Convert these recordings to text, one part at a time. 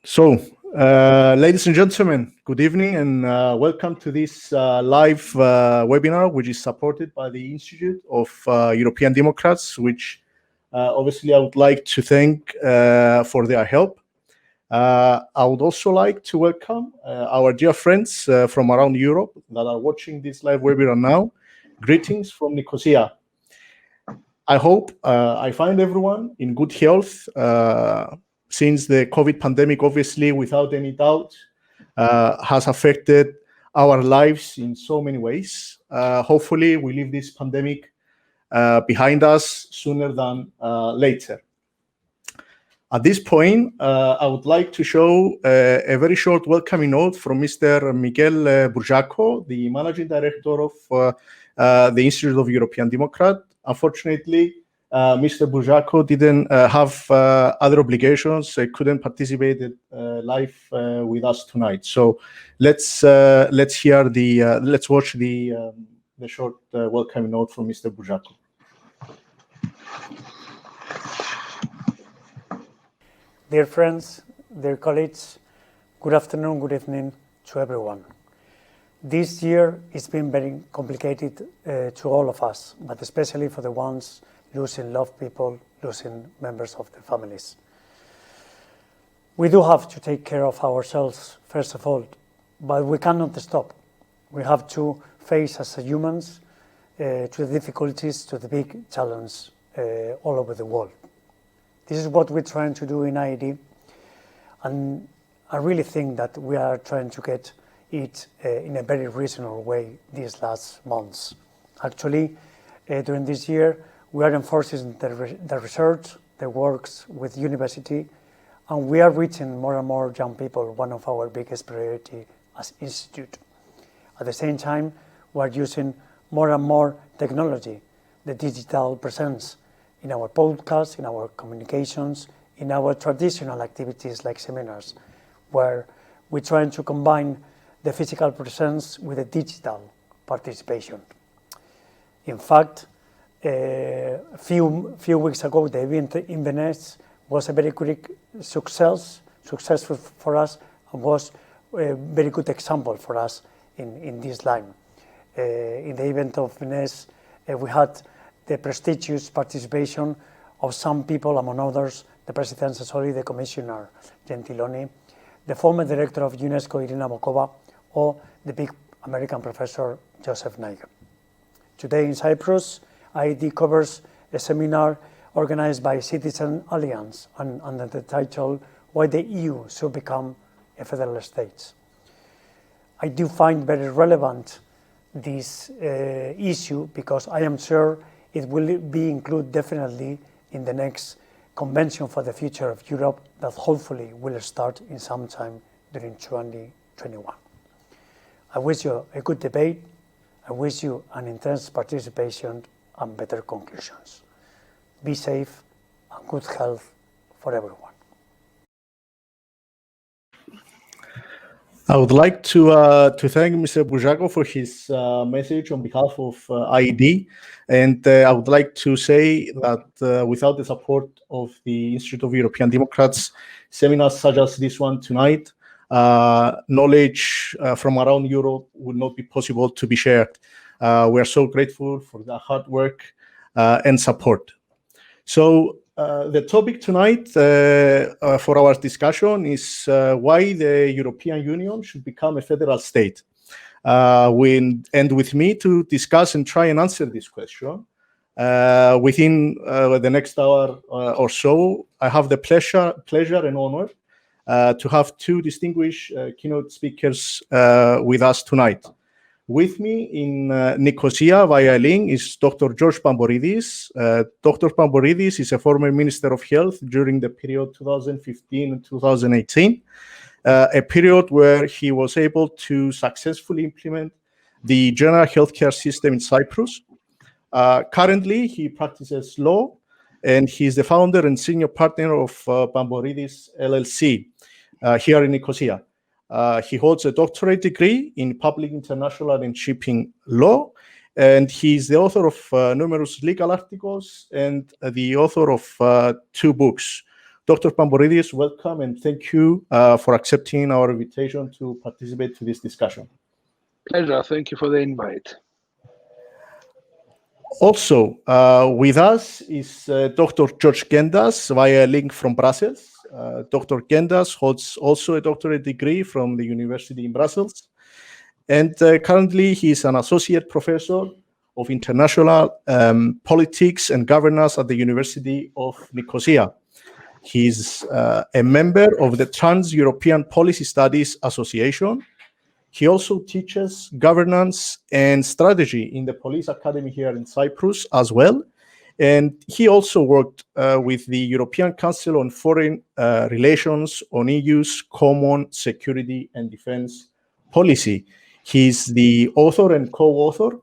So, ladies and gentlemen, good evening and welcome to this live webinar, which is supported by the Institute of European Democrats, which obviously I would like to thank for their help. I would also like to welcome our dear friends from around Europe that are watching this live webinar now. Greetings from Nicosia. I hope I find everyone in good health since the COVID pandemic, obviously, without any doubt, has affected our lives in so many ways. Hopefully, we leave this pandemic behind us sooner than later. At this point, I would like to show a very short welcoming note from Mr. Miguel Burjaco, the Managing Director of the Institute of European Democrat. Unfortunately, Mr. Burjaco didn't have other obligations, couldn't participate live with us tonight. So let's hear let's watch the short welcoming note from Mr. Burjaco. Dear friends, dear colleagues, good afternoon, good evening to everyone. This year has been very complicated to all of us, but especially for the ones losing loved people, losing members of their families. We do have to take care of ourselves, first of all, but we cannot stop. We have to face as humans to the difficulties, to the big challenge all over the world. This is what we're trying to do in IED, and I really think that we are trying to get it in a very reasonable way these last months. Actually, during this year, we are enforcing the research, the works with university, and we are reaching more and more young people, one of our biggest priority as institute. At the same time, we are using more and more technology, the digital presence, in our podcasts, in our communications, in our traditional activities like seminars, where we're trying to combine the physical presence with the digital participation. In fact, a few weeks ago, the event in Venice was a very quick successful for us, and was a very good example for us in this line. In the event of Venice, we had the prestigious participation of some people, among others, the President Sassoli, the Commissioner Gentiloni, the former Director of UNESCO, Irina Bokova, or the big American professor, Joseph Nigel. Today in Cyprus, IED covers a seminar organized by Citizen Alliance under the title, Why the EU Should Become a Federal State. I do find very relevant this issue because I am sure it will be included definitely in the next Convention for the Future of Europe that hopefully will start in some time during 2021. I wish you a good debate. I wish you an intense participation and better conclusions. Be safe and good health for everyone. I would like to thank Mr. Burjaco for his message on behalf of IED, and I would like to say that without the support of the Institute of European Democrats, seminars such as this one tonight, knowledge from around Europe would not be possible to be shared. We are so grateful for the hard work and support. So the topic tonight for our discussion is why the European Union should become a federal state. And with me to discuss and try and answer this question within the next hour or so, I have the pleasure and honor to have two distinguished keynote speakers with us tonight. With me in Nicosia via link is Dr. George Pamboridis. Dr. Pamboridis is a former Minister of Health during the period 2015 and 2018, a period where he was able to successfully implement the general healthcare system in Cyprus. Currently, he practices law, and he's the founder and senior partner of Pamboridis LLC here in Nicosia. He holds a doctorate degree in public international and shipping law, and he's the author of numerous legal articles and the author of 2 books. Dr. Pamboridis, welcome, and thank you for accepting our invitation to participate to this discussion. Pleasure. Thank you for the invite. Also, with us is Dr. Giorgos Kentas via link from Brussels. Dr. Kentas holds also a doctorate degree from the University in Brussels. And currently, he is an associate professor of international politics and governance at the University of Nicosia. He's a member of the Trans-European Policy Studies Association. He also teaches governance and strategy in the Police Academy here in Cyprus as well. And he also worked with the European Council on Foreign Relations on EU's common security and defense policy. He's the author and co-author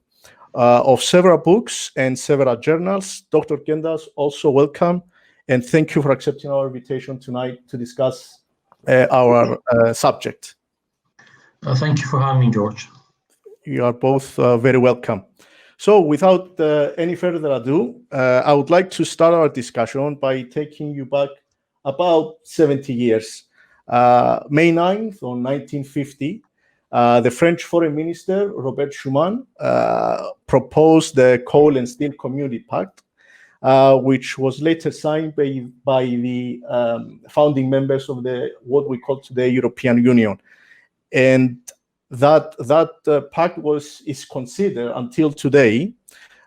of several books and several journals. Dr. Kentas, also welcome, and thank you for accepting our invitation tonight to discuss our subject. Thank you for having me, George. You are both very welcome. So without any further ado, I would like to start our discussion by taking you back about 70 years. May 9th, on 1950, the French Foreign Minister, Robert Schuman, proposed the Coal and Steel Community Pact, which was later signed by the founding members of what we call today European Union. And that pact is considered until today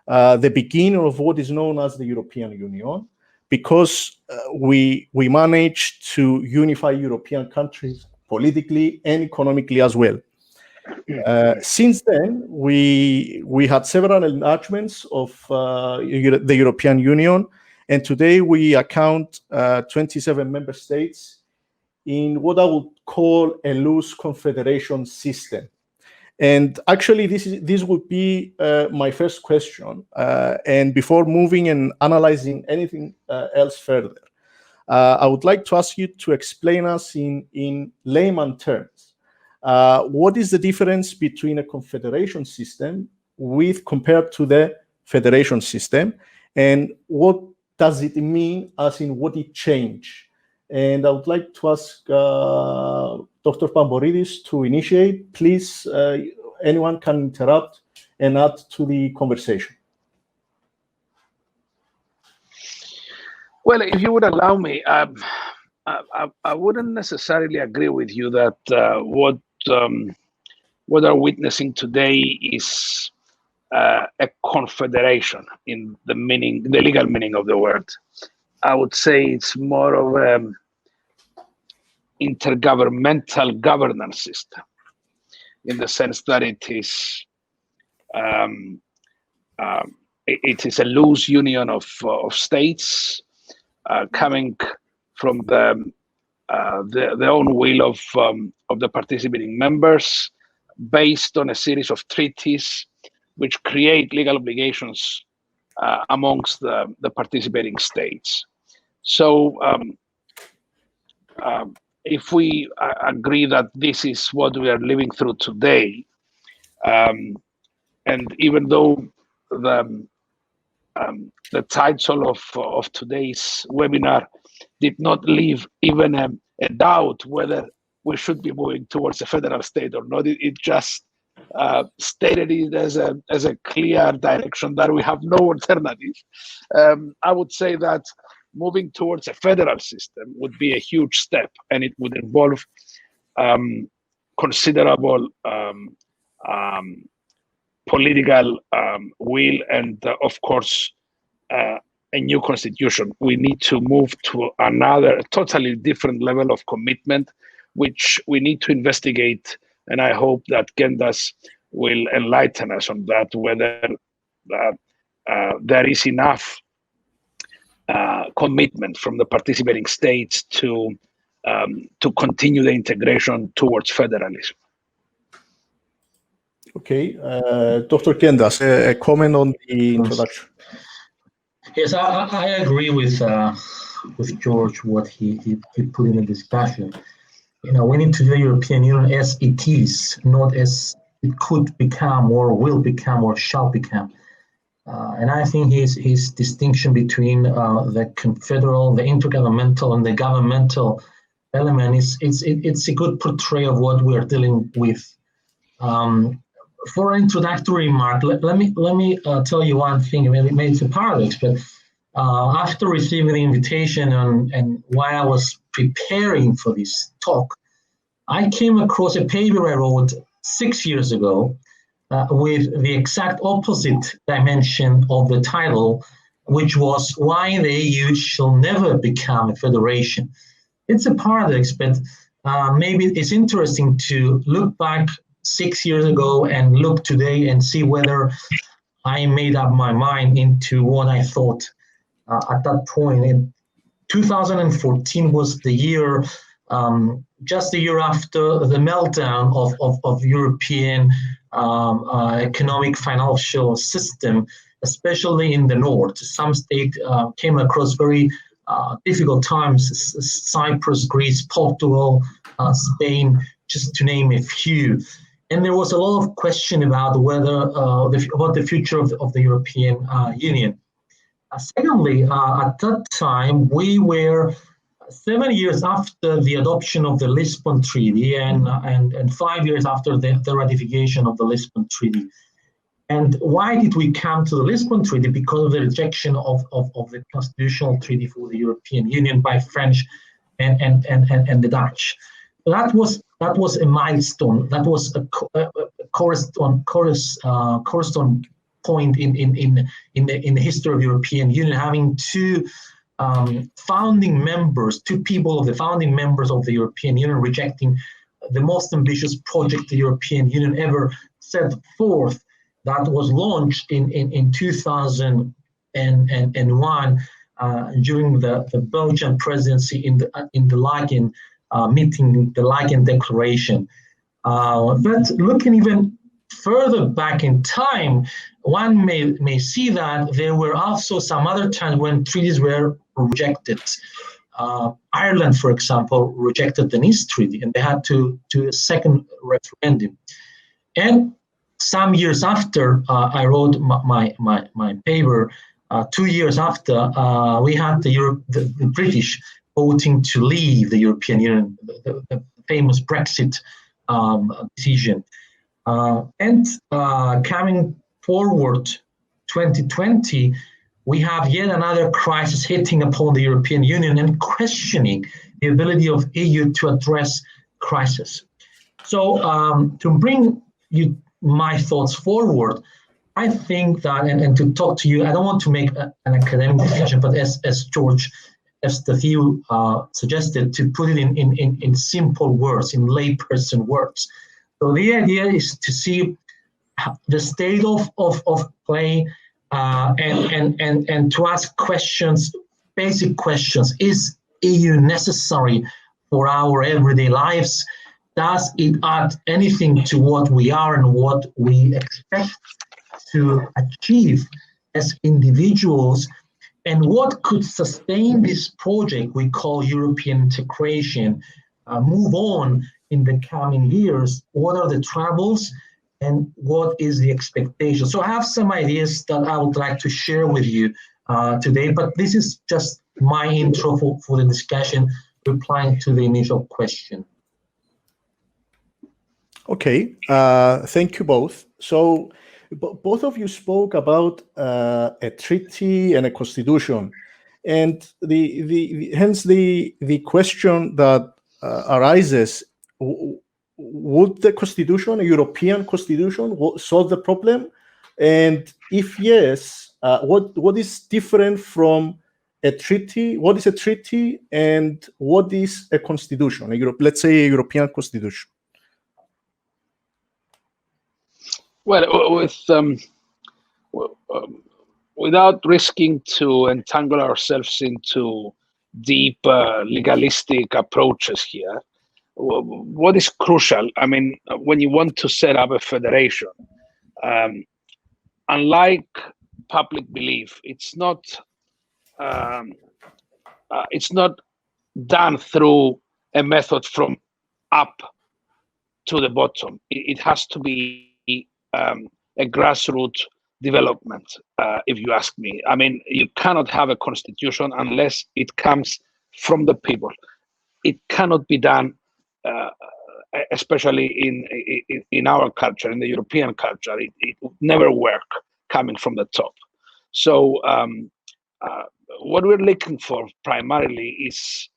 the beginning of what is known as the European Union, because we managed to unify European countries politically and economically as well. Since then, we had several enlargements of the European Union, and today we account 27 member states in what I would call a loose confederation system. And actually, this would be my first question. And before moving and analyzing anything else further, I would like to ask you to explain us in layman terms, what is the difference between a confederation system compared to the federation system, and what does it mean, as in what it changed? And I would like to ask Dr. Pamboridis to initiate. Please, anyone can interrupt and add to the conversation. Well, if you would allow me, I wouldn't necessarily agree with you that what we're witnessing today is a confederation in the legal meaning of the word. I would say it's more of an intergovernmental governance system, in the sense that it is a loose union of states coming from the own will of the participating members, based on a series of treaties which create legal obligations amongst the participating states. So if we agree that this is what we are living through today, and even though the title of today's webinar did not leave even a doubt whether we should be moving towards a federal state or not, it just stated it as a clear direction that we have no alternative. I would say that moving towards a federal system would be a huge step, and it would involve considerable political will and, of course, a new constitution. We need to move to another totally different level of commitment, which we need to investigate. And I hope that Kentas will enlighten us on that, whether there is enough commitment from the participating states to continue the integration towards federalism. Okay, Dr. Kentas, a comment on the introduction. Yes, I agree with George, what he put in the discussion. We need to do the European Union as it is, not as it could become or will become or shall become. And I think his distinction between the confederal, the intergovernmental, and the governmental element it's a good portrayal of what we're dealing with. For an introductory remark, let me tell you one thing. Maybe it's a paradox, but after receiving the invitation and while I was preparing for this talk, I came across a paper I wrote 6 years ago with the exact opposite dimension of the title, which was why the EU shall never become a federation. It's a paradox, but maybe it's interesting to look back 6 years ago and look today and see whether I made up my mind into what I thought at that point. In 2014 was the year, just the year after the meltdown of European economic financial system, especially in the north. Some states came across very difficult times: Cyprus, Greece, Portugal, Spain, just to name a few. And there was a lot of question about whether about the future of the European Union. Secondly, at that time, we were 7 years after the adoption of the Lisbon Treaty and 5 years after the ratification of the Lisbon Treaty. And why did we come to the Lisbon Treaty? Because of the rejection of the constitutional treaty for the European Union by French and the Dutch. That was a milestone. That was a correspond point in the history of European Union, having two founding members, two people of the founding members of the European Union rejecting the most ambitious project the European Union ever set forth, that was launched in 2001 during the Belgian presidency in the Laken meeting, the Laken Declaration. But looking even further back in time, one may see that there were also some other times when treaties were rejected. Ireland, for example, rejected the Nice Treaty, and they had to do a second referendum. And some years after I wrote my paper, 2 years after, we had the British voting to leave the European Union, the famous Brexit decision. And coming forward 2020, we have yet another crisis hitting upon the European Union and questioning the ability of EU to address crisis. So to bring you my thoughts forward, I think that, and to talk to you, I don't want to make an academic discussion, but as George Efstathiou suggested, to put it in simple words, in layperson words. So the idea is to see the state of play and to ask questions, basic questions. Is EU necessary for our everyday lives? Does it add anything to what we are and what we expect to achieve as individuals? And what could sustain this project we call European integration move on in the coming years? What are the troubles and what is the expectation? So I have some ideas that I would like to share with you today, but this is just my intro for the discussion, replying to the initial question. Okay, thank you both. So both of you spoke about a treaty and a constitution, and hence the question that arises: would the constitution, a European constitution, solve the problem? And if yes, what is different from a treaty? What is a treaty, and what is a constitution? Let's say a European constitution. Well, without risking to entangle ourselves into deep legalistic approaches here, what is crucial? I mean, when you want to set up a federation, unlike public belief, it's not done through a method from up to the bottom. It has to be a grassroots development, if you ask me. I mean, you cannot have a constitution unless it comes from the people. It cannot be done, especially in our culture, in the European culture. It would never work coming from the top. So what we're looking for primarily is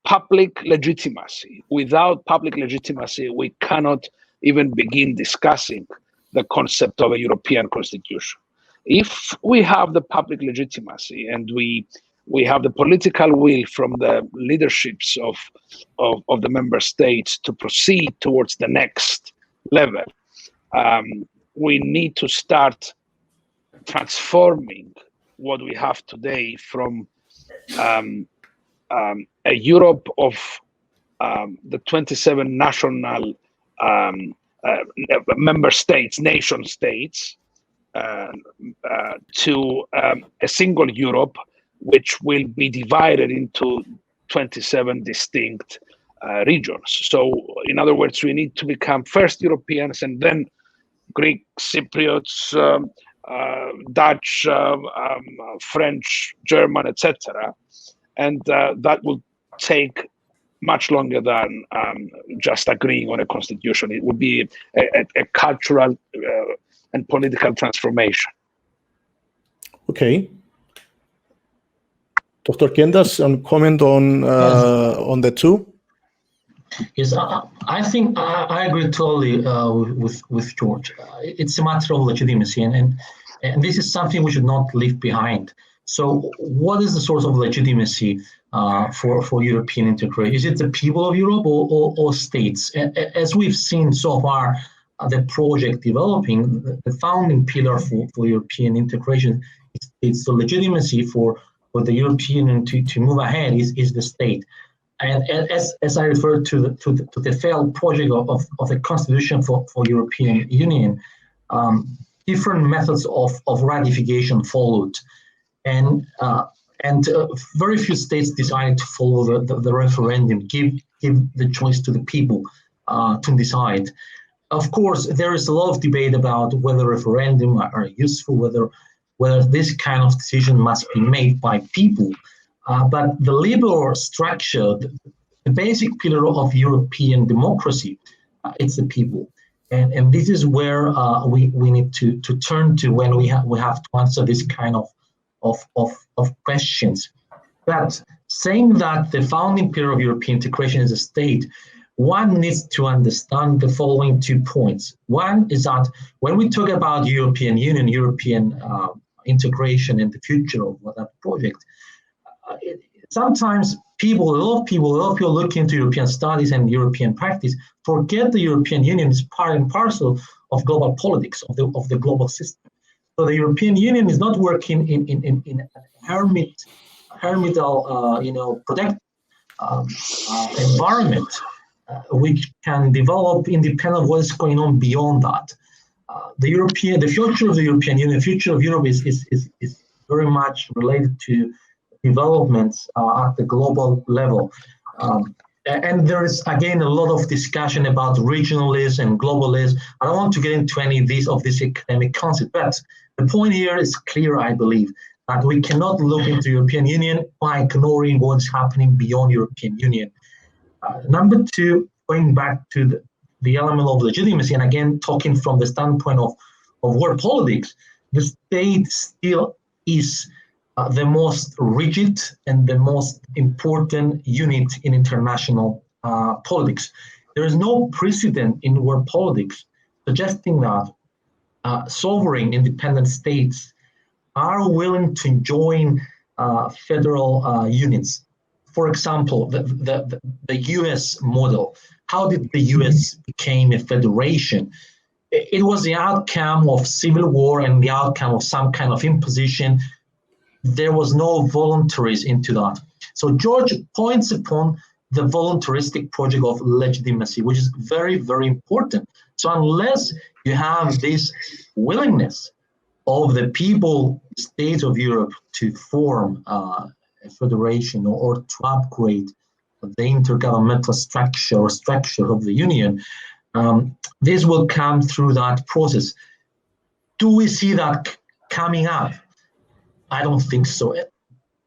public legitimacy. Without public legitimacy, we cannot even begin discussing the concept of a European constitution. If we have the public legitimacy and we have the political will from the leaderships of the member states to proceed towards the next level, we need to start transforming what we have today from a Europe of the 27 national member states, nation states, to a single Europe, which will be divided into 27 distinct regions. So, in other words, we need to become first Europeans and then Greek, Cypriots, Dutch, French, German, etc. And that will take much longer than just agreeing on a constitution. It would be a cultural and political transformation. Okay. Dr. Kentas, comment on the two? Yes, I think I agree totally with George. It's a matter of legitimacy, and this is something we should not leave behind. So what is the source of legitimacy for European integration? Is it the people of Europe or states? As we've seen so far, the project developing, the founding pillar for European integration, it's the legitimacy for the European Union to move ahead is the state. And as I referred to the failed project of the Constitution for European Union, different methods of ratification followed. And very few states decided to follow the referendum, give the choice to the people to decide. Of course, there is a lot of debate about whether referendum are useful, whether this kind of decision must be made by people. But the liberal structure, the basic pillar of European democracy, it's the people. And this is where we need to turn to when we have to answer this kind of questions. But saying that the founding pillar of European integration is a state, one needs to understand the following 2 points. One is that when we talk about European Union, European integration in the future of that project, sometimes a lot of people looking into European studies and European practice forget the European Union is part and parcel of global politics, of the global system. So the European Union is not working in a hermetal, protected environment, which can develop independent of what is going on beyond that. The future of the European Union, the future of Europe is very much related to developments at the global level. And there is, again, a lot of discussion about regionalism and globalism. I don't want to get into any of this academic concept, but the point here is clear, I believe, that we cannot look into the European Union by ignoring what's happening beyond European Union. Number 2, going back to the element of legitimacy, and again, talking from the standpoint of world politics, the state still is the most rigid and the most important unit in international politics. There is no precedent in world politics suggesting that sovereign independent states are willing to join federal units. For example, the US model. How did the US become a federation? It was the outcome of civil war and the outcome of some kind of imposition. There was no voluntarism into that. So George points upon the voluntaristic project of legitimacy, which is very, very important. So unless you have this willingness of the people, states of Europe to form a federation or to upgrade the intergovernmental structure of the Union, this will come through that process. Do we see that coming up? I don't think so.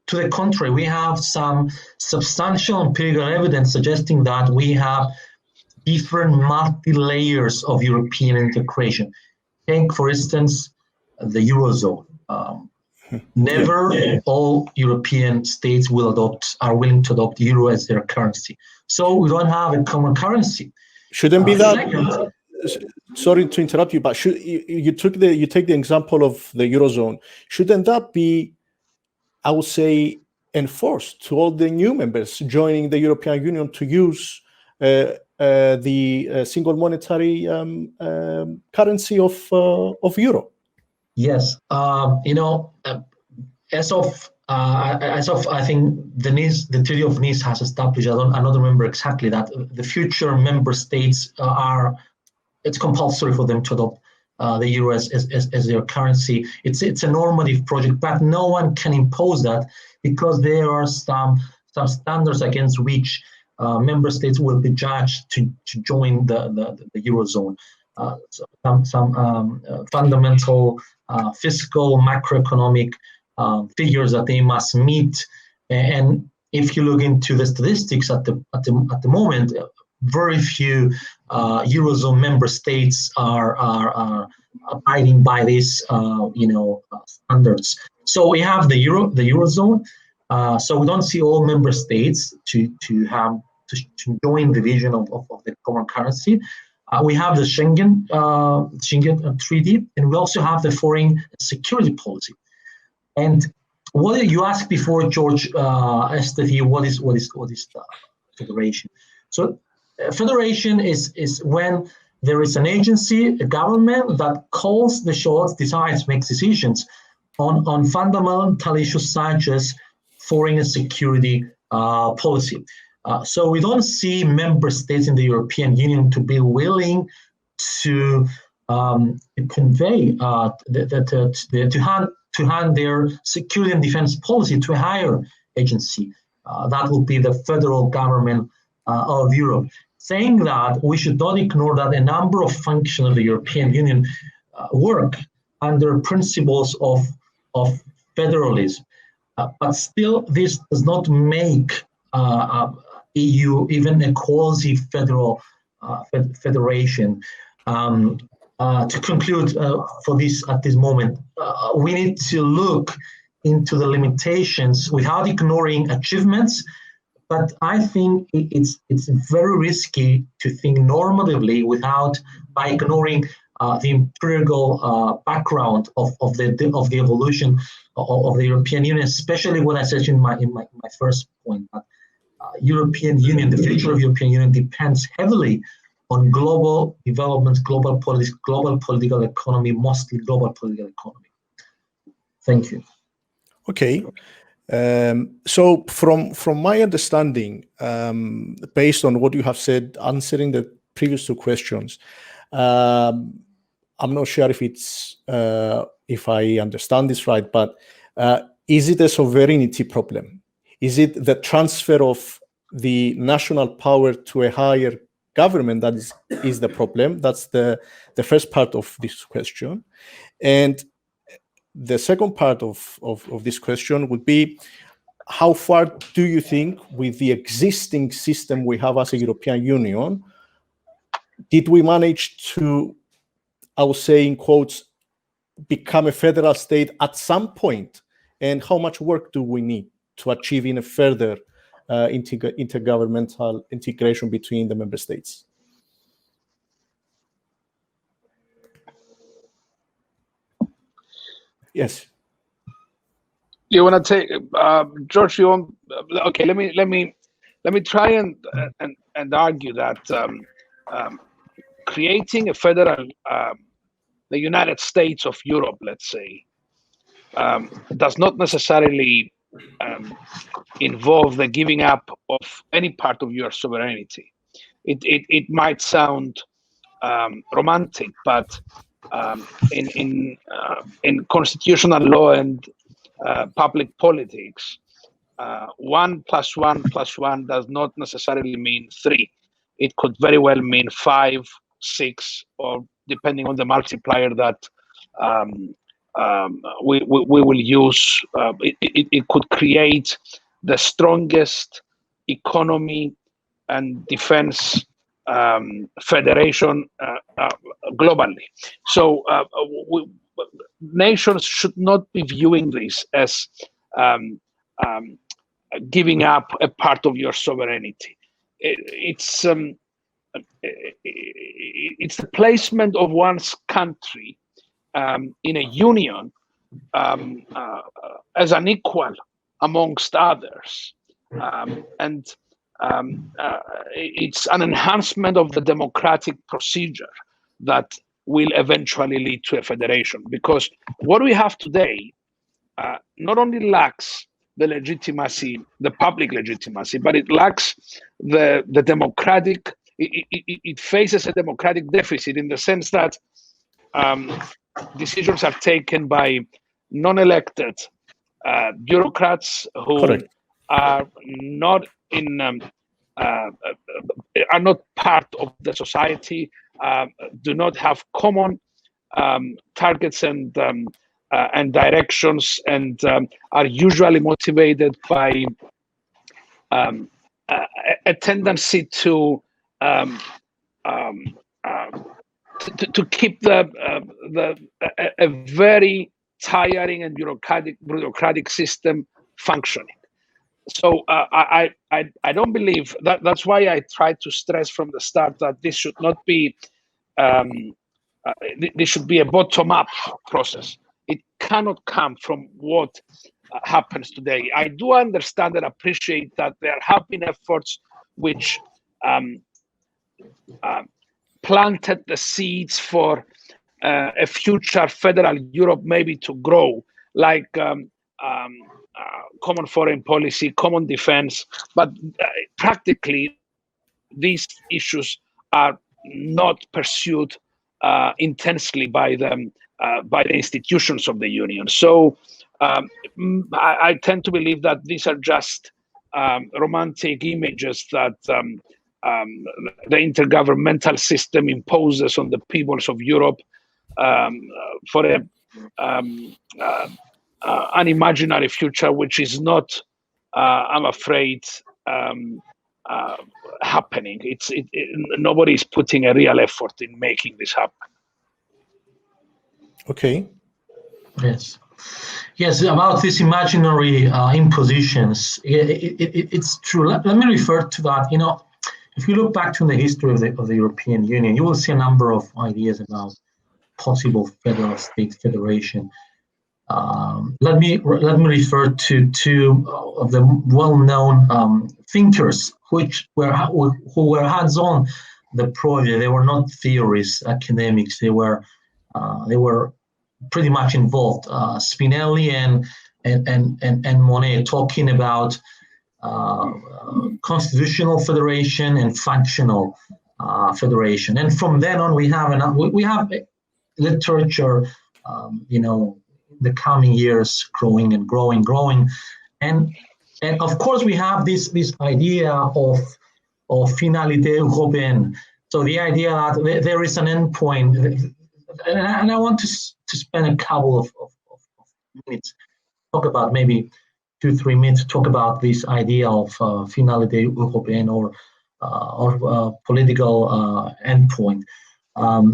To the contrary, we have some substantial empirical evidence suggesting that we have different multi-layers of European integration. Take, for instance, the Eurozone. Never all European states are willing to adopt euro as their currency. So we don't have a common currency. Shouldn't be that. Sorry to interrupt you, but you take the example of the Eurozone. Shouldn't that be, I would say, enforced to all the new members joining the European Union to use the single monetary currency of euro? Yes, as of I think the Treaty of Nice has established. I don't remember exactly that the future member states it's compulsory for them to adopt the euro as their currency. It's a normative project, but no one can impose that because there are some standards against which member states will be judged to join the eurozone. Some fundamental fiscal, macroeconomic figures that they must meet, and if you look into the statistics at the moment, very few eurozone member states are abiding by these standards. So we have the eurozone. So we don't see all member states to join the vision of the common currency. We have the Schengen Treaty, and we also have the foreign security policy. And what you asked before, George Efstathiou, what is the federation? So federation is when there is an agency, a government that calls the shots, decides, makes decisions on fundamental issues such as foreign and security policy. So we don't see member states in the European Union to be willing to convey to hand their security and defense policy to a higher agency. That will be the federal government of Europe. Saying that, we should not ignore that a number of functions of the European Union work under principles of federalism. But still, this does not make EU even a quasi-federal federation. To conclude for this at this moment, we need to look into the limitations without ignoring achievements. But I think it's very risky to think normatively by ignoring the empirical background of the evolution of the European Union, especially what I said in my first point. That European Union, the future of European Union, depends heavily on global developments, global politics, global political economy, mostly global political economy. Thank you. Okay. So from my understanding, based on what you have said, answering the previous two questions, I'm not sure if I understand this right, but is it a sovereignty problem? Is it the transfer of the national power to a higher government that is the problem? That's the first part of this question. And the second part of this question would be, how far do you think, with the existing system we have as a European Union, did we manage to, I would say in quotes, become a federal state at some point? And how much work do we need to achieve in a further intergovernmental integration between the member states? Yes. You want to take George? You want? Okay. Let me try and argue that creating a federal, the United States of Europe, let's say, does not necessarily involve the giving up of any part of your sovereignty. It might sound romantic, but in constitutional law and public politics, 1 + 1 + 1 does not necessarily mean 3. It could very well mean 5 6, or depending on the multiplier that we will use, it could create the strongest economy and defense federation globally. So nations should not be viewing this as giving up a part of your sovereignty. It's the placement of one's country in a union as an equal amongst others, and it's an enhancement of the democratic procedure that will eventually lead to a federation. Because what we have today not only lacks the legitimacy, the public legitimacy, but it lacks the democratic. It faces a democratic deficit in the sense that decisions are taken by non-elected bureaucrats who Correct. are not are not part of the society, do not have common targets and directions, and are usually motivated by a tendency to keep a very tiring and bureaucratic system functioning. So I don't believe that. That's why I tried to stress from the start that this should not be this should be a bottom-up process. It cannot come from what happens today. I do understand and appreciate that there have been efforts which planted the seeds for a future federal Europe maybe to grow, like common foreign policy, common defense, but practically these issues are not pursued intensely by the institutions of the Union. So I tend to believe that these are just romantic images that the intergovernmental system imposes on the peoples of Europe for an imaginary future, which is not, I'm afraid, happening. Nobody is putting a real effort in making this happen. Okay. Yes, about these imaginary impositions, it's true. Let me refer to that. You know, if you look back to the history of the European Union, you will see a number of ideas about possible federal state federation. Let me refer to two of the well-known thinkers who were hands-on the project. They were not theorists, academics. They were pretty much involved. Spinelli and Monet talking about constitutional federation and functional federation. And from then on, we have literature, the coming years growing, and of course we have this idea of finalité européenne. So the idea that there is an endpoint, and I want to spend a couple of minutes, talk about maybe 2-3 minutes, talk about this idea of finalité européenne or political endpoint.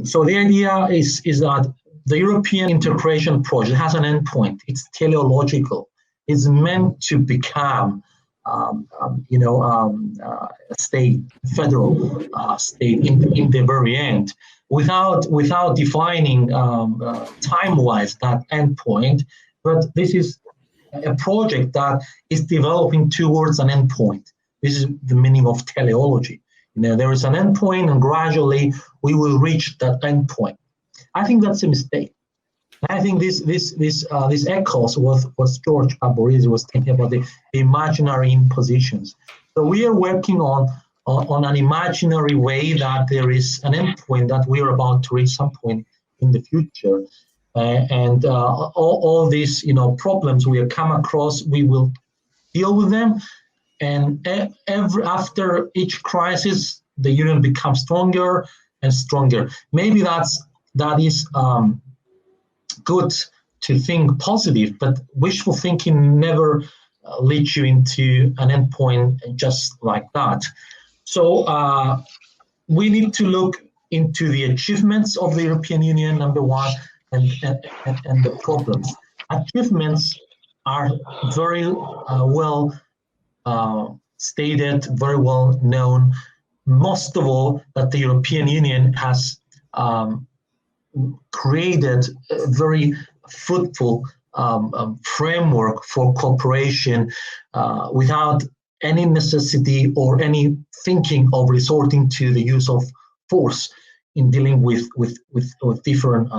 So the idea is that the European integration project has an endpoint. It's teleological. It's meant to become, a state, federal state in the very end, without defining time-wise that endpoint. But this is a project that is developing towards an endpoint. This is the meaning of teleology. There is an endpoint, and gradually we will reach that endpoint. I think that's a mistake. I think this echoes what George Pamboridis was thinking about, the imaginary impositions. So we are working on an imaginary way that there is an endpoint that we are about to reach some point in the future, and all these problems we have come across, we will deal with them, and after each crisis, the union becomes stronger, and stronger. Maybe that is good to think positive, but wishful thinking never leads you into an endpoint just like that. So we need to look into the achievements of the European Union, number one, and the problems. Achievements are very well stated, very well known. Most of all, that the European Union has created a very fruitful framework for cooperation without any necessity or any thinking of resorting to the use of force in dealing with different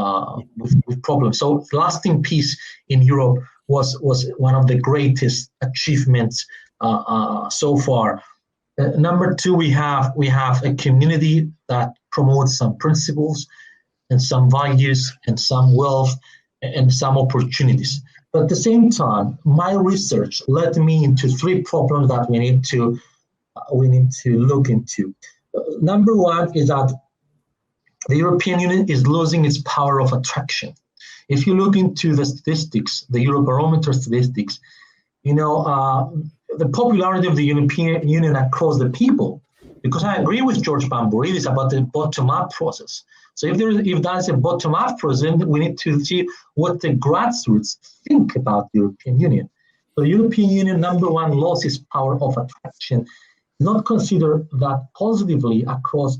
with problems. So lasting peace in Europe was one of the greatest achievements so far. Number two, we have a community that promotes some principles and some values and some wealth and some opportunities. But at the same time, my research led me into three problems that we need to look into. Number one is that the European Union is losing its power of attraction. If you look into the statistics, the Eurobarometer statistics, the popularity of the European Union across the people, because I agree with George Pamboridis about the bottom-up process. So if that's a bottom-up process, we need to see what the grassroots think about the European Union. So the European Union, number one, lost its power of attraction. Not consider that positively across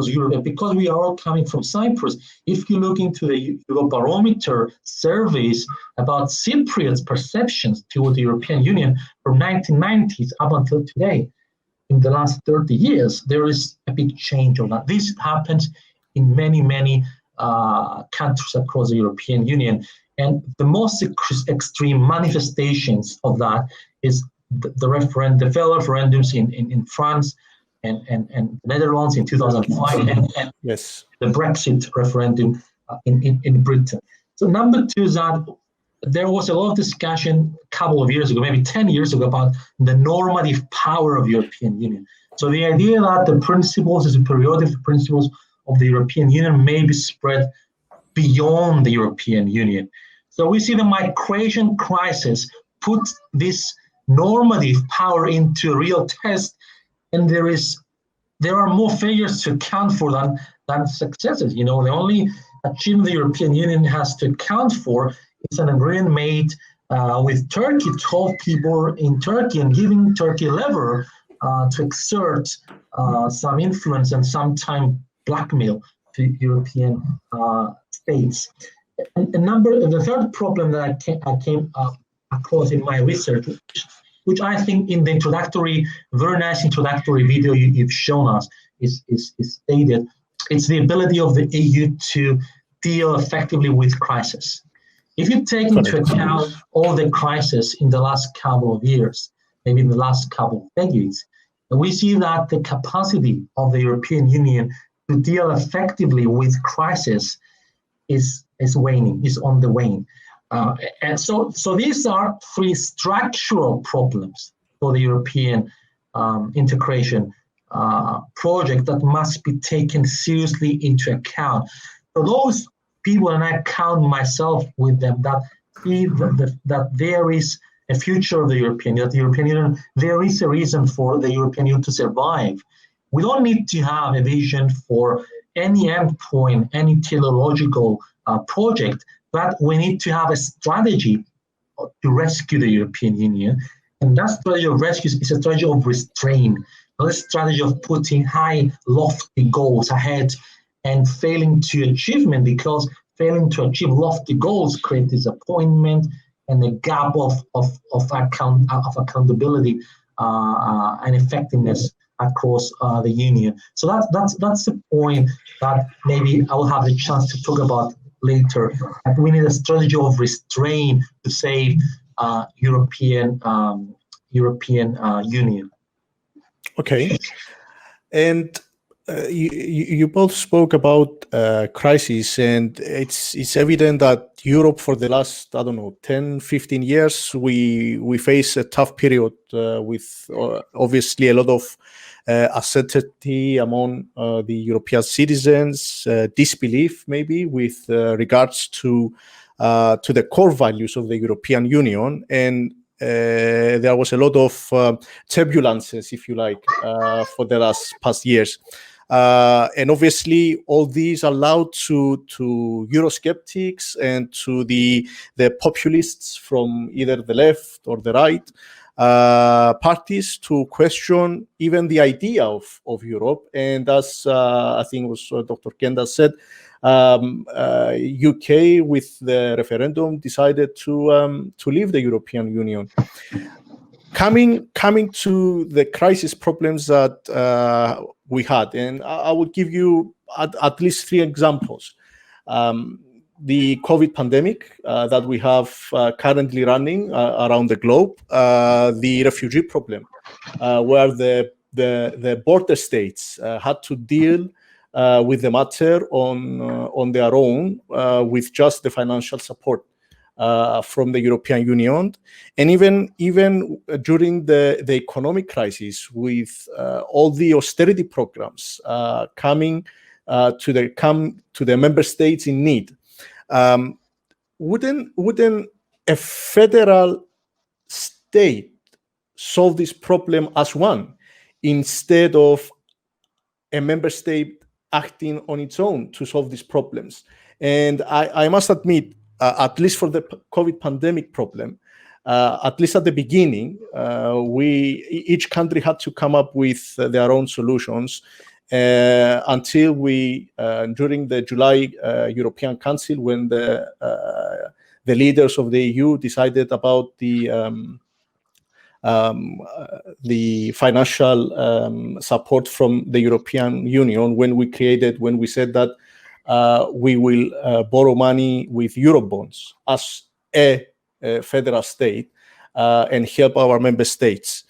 Europe, because we are all coming from Cyprus. If you look into the Eurobarometer surveys about Cypriots' perceptions toward the European Union from 1990s up until today, in the last 30 years, there is a big change on that. This happens in many countries across the European Union. And the most extreme manifestations of that is the failed referendums in France, and Netherlands in 2005, and yes, the Brexit referendum in Britain. So number two is that there was a lot of discussion a couple of years ago, maybe 10 years ago, about the normative power of the European Union. So the idea that the principles, the superiority principles of the European Union may be spread beyond the European Union. So we see the migration crisis put this normative power into a real test, and there are more failures to account for than successes. The only achievement the European Union has to account for is an agreement made with Turkey, 12 people in Turkey, and giving Turkey a lever to exert some influence and sometimes blackmail to European states. And the third problem that I came across in my research, which I think in the very nice introductory video you've shown us is stated, it's the ability of the EU to deal effectively with crisis. If you take into account all the crises in the last couple of years, maybe in the last couple of decades, we see that the capacity of the European Union to deal effectively with crisis is waning, is on the wane. And so these are three structural problems for the European integration project that must be taken seriously into account. For those people, and I count myself with them, that see that there is a future of the European Union, there is a reason for the European Union to survive. We don't need to have a vision for any endpoint, any teleological project, but we need to have a strategy to rescue the European Union. And that strategy of rescue is a strategy of restraint, not a strategy of putting high, lofty goals ahead and failing to achievement, because failing to achieve lofty goals create disappointment and a gap of accountability and effectiveness across the union. So that's the point that maybe I will have the chance to talk about later. And we need a strategy of restraint to save European Union. Okay, and you both spoke about crisis, and it's evident that Europe for the last, I don't know, 10, 15 years, we face a tough period with obviously a lot of uncertainty among the European citizens, disbelief maybe with regards to the core values of the European Union, and there was a lot of turbulences, if you like, for the past years. And obviously, all these allowed to Eurosceptics and to the populists from either the left or the right parties to question even the idea of Europe. And as I think was Dr. Kentas said, UK with the referendum decided to leave the European Union. Coming to the crisis problems that we had, and I would give you at least 3 examples. The COVID pandemic that we have currently running around the globe, the refugee problem, where the border states had to deal with the matter on their own with just the financial support from the European Union, and even during the economic crisis with all the austerity programs coming to the member states in need. Wouldn't a federal state solve this problem as one, instead of a member state acting on its own to solve these problems? And I must admit, at least for the COVID pandemic problem, at least at the beginning, each country had to come up with their own solutions until during the July European Council, when the leaders of the EU decided about the financial support from the European Union, when we said that we will borrow money with Eurobonds as a federal state and help our member states.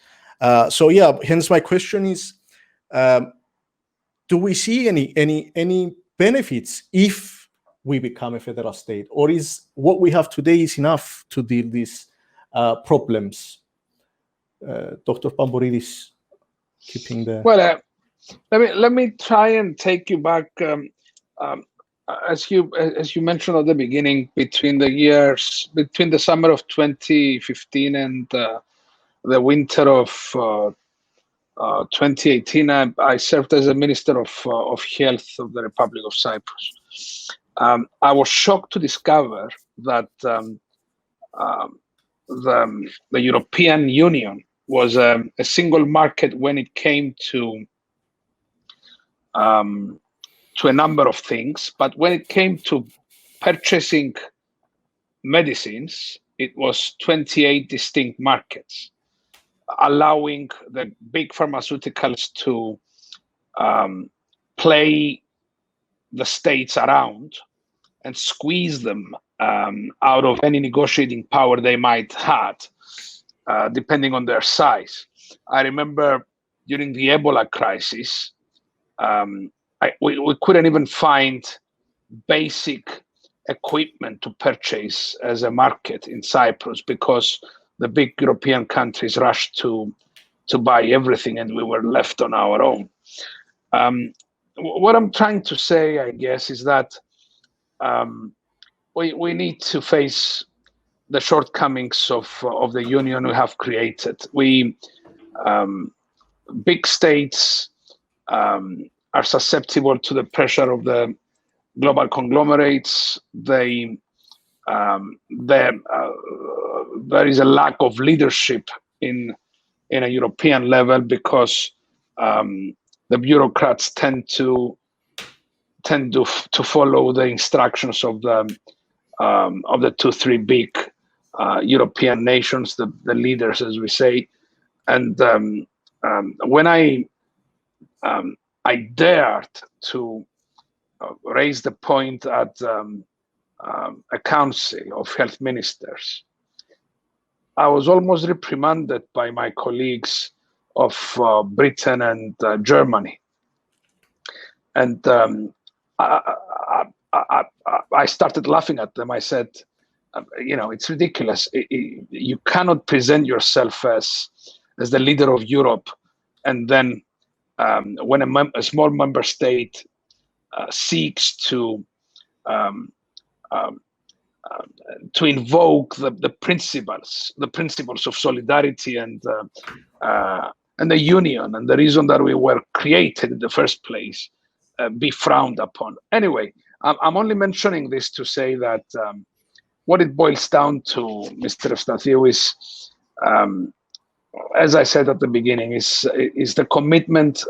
So yeah, hence my question is, do we see any benefits if we become a federal state, or is what we have today is enough to deal with these problems? Dr. Pamboridis, keeping the... Well, let me try and take you back. As you mentioned at the beginning, between the summer of 2015 and the winter of 2018, I served as a Minister of Health of the Republic of Cyprus. I was shocked to discover that the European Union was a single market when it came to a number of things, but when it came to purchasing medicines, it was 28 distinct markets, allowing the big pharmaceuticals to play the states around and squeeze them out of any negotiating power they might have, depending on their size. I remember during the Ebola crisis, we couldn't even find basic equipment to purchase as a market in Cyprus because the big European countries rushed to buy everything, and we were left on our own. What I'm trying to say, I guess, is that we need to face the shortcomings of the union we have created. Big states are susceptible to the pressure of the global conglomerates. There is a lack of leadership in a European level because the bureaucrats tend to follow the instructions of the 2-3 big European nations, the leaders, as we say. And when I dared to raise the point at a council of health ministers, I was almost reprimanded by my colleagues of Britain and Germany. And I started laughing at them. I said, it's ridiculous. You cannot present yourself as the leader of Europe, and then when a small member state seeks to invoke the principles of solidarity and the union and the reason that we were created in the first place, be frowned upon. Anyway, I'm only mentioning this to say that what it boils down to, Mr. Efstathiou, is, as I said at the beginning, is the commitment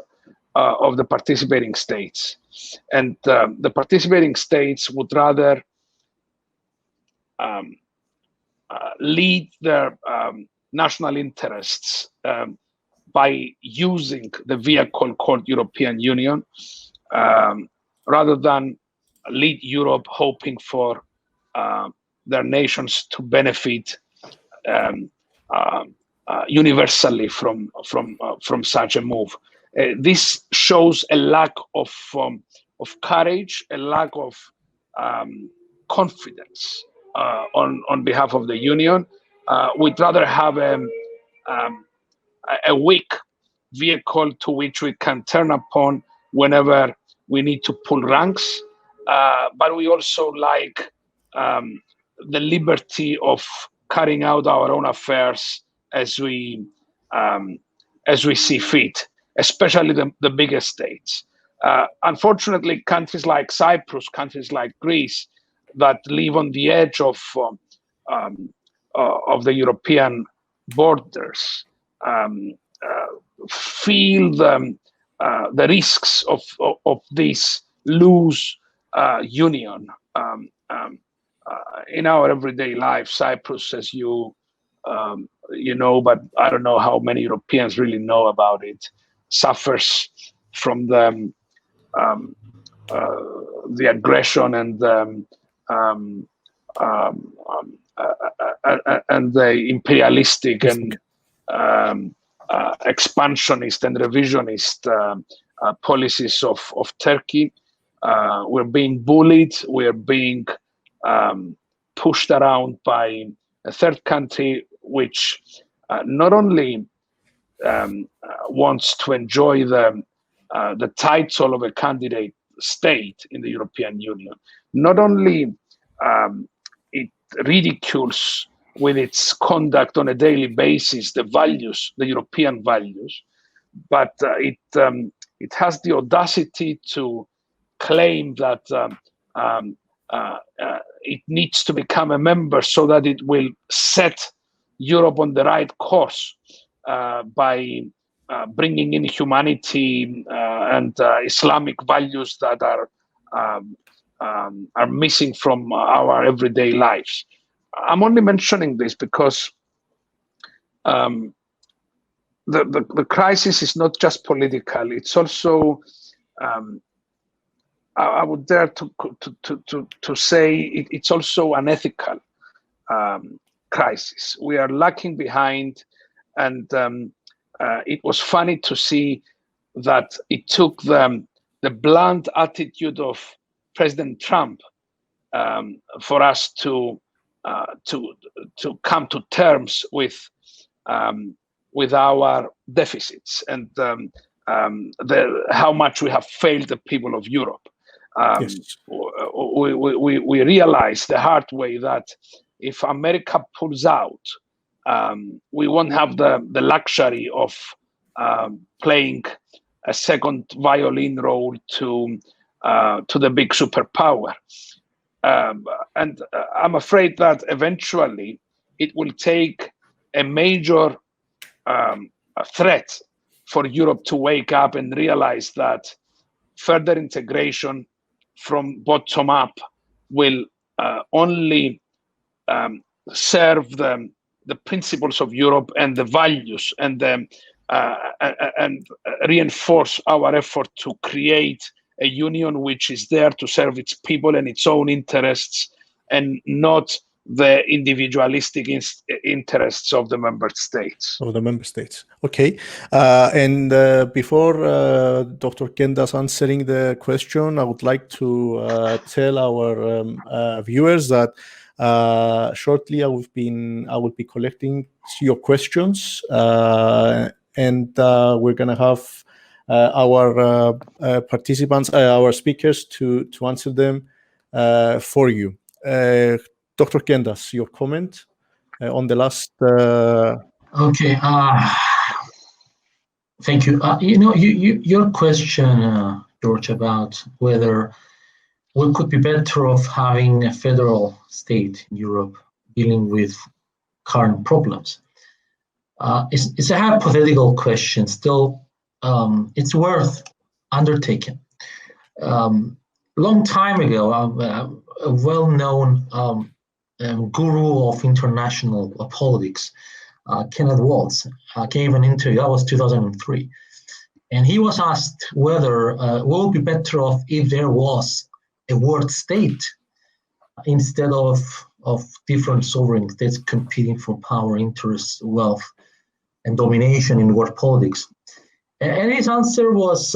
of the participating states. And the participating states would rather lead their national interests by using the vehicle called European Union, rather than lead Europe hoping for their nations to benefit universally from such a move. This shows a lack of courage, a lack of confidence on behalf of the Union. We'd rather have a weak vehicle to which we can turn upon whenever we need to pull ranks, but we also like the liberty of carrying out our own affairs as we see fit, especially the bigger states. Unfortunately, countries like Cyprus, countries like Greece, that live on the edge of the European borders, feel the risks of this loose union. In our everyday life, Cyprus, as you know, but I don't know how many Europeans really know about it, suffers from the aggression and the imperialistic and expansionist and revisionist policies of Turkey. We're being bullied. We're being pushed around by a third country, which not only wants to enjoy the title of a candidate state in the European Union, not only it ridicules with its conduct on a daily basis the values, the European values, but it has the audacity to claim that it needs to become a member so that it will set Europe on the right course by bringing in humanity and Islamic values that are missing from our everyday lives. I'm only mentioning this because the crisis is not just political; it's also, I would dare to say, it's also an ethical crisis. We are lagging behind, and it was funny to see that it took the blunt attitude of President Trump for us to come to terms with our deficits and how much we have failed the people of Europe. Yes. We realize the hard way that if America pulls out, we won't have the luxury of playing a second violin role to the big superpower. And I'm afraid that eventually it will take a major threat for Europe to wake up and realize that further integration from bottom up will only serve the principles of Europe and the values and reinforce our effort to create a union which is there to serve its people and its own interests, and not the individualistic interests of the member states. Okay. And before Dr. Kentas answering the question, I would like to tell our viewers that shortly I will be collecting your questions, and we're gonna have our participants, our speakers, to answer them for you. Dr. Kentas, your comment on the last. Okay. Thank you. Your question, George, about whether we could be better off having a federal state in Europe dealing with current problems. It's a hypothetical question. Still, it's worth undertaking. Long time ago, a well-known guru of international politics, Kenneth Waltz, gave an interview. That was 2003, and he was asked whether we would be better off if there was a world state instead of different sovereign states competing for power, interests, wealth, and domination in world politics. And his answer was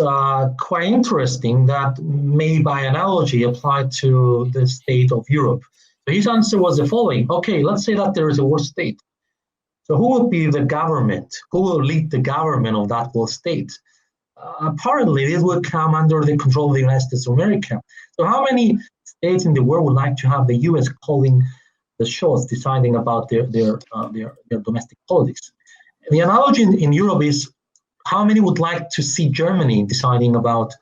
quite interesting, that may by analogy apply to the state of Europe. So his answer was the following: okay, let's say that there is a world state. So who will be the government? Who will lead the government of that world state? Apparently, this will come under the control of the United States of America. So how many states in the world would like to have the U.S. calling the shots, deciding about their domestic politics? And the analogy in Europe is, how many would like to see Germany deciding about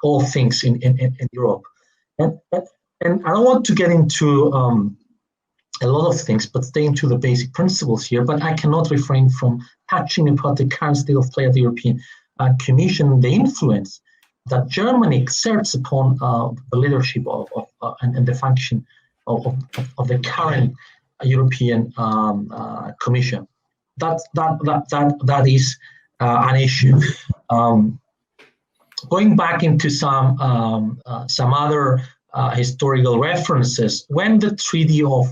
all things in Europe? And I don't want to get into a lot of things, but staying to the basic principles here. But I cannot refrain from touching upon the current state of play at the European Commission, the influence that Germany exerts upon the leadership and the function of the current European Commission. That is an issue. Going back into some other historical references, when the Treaty on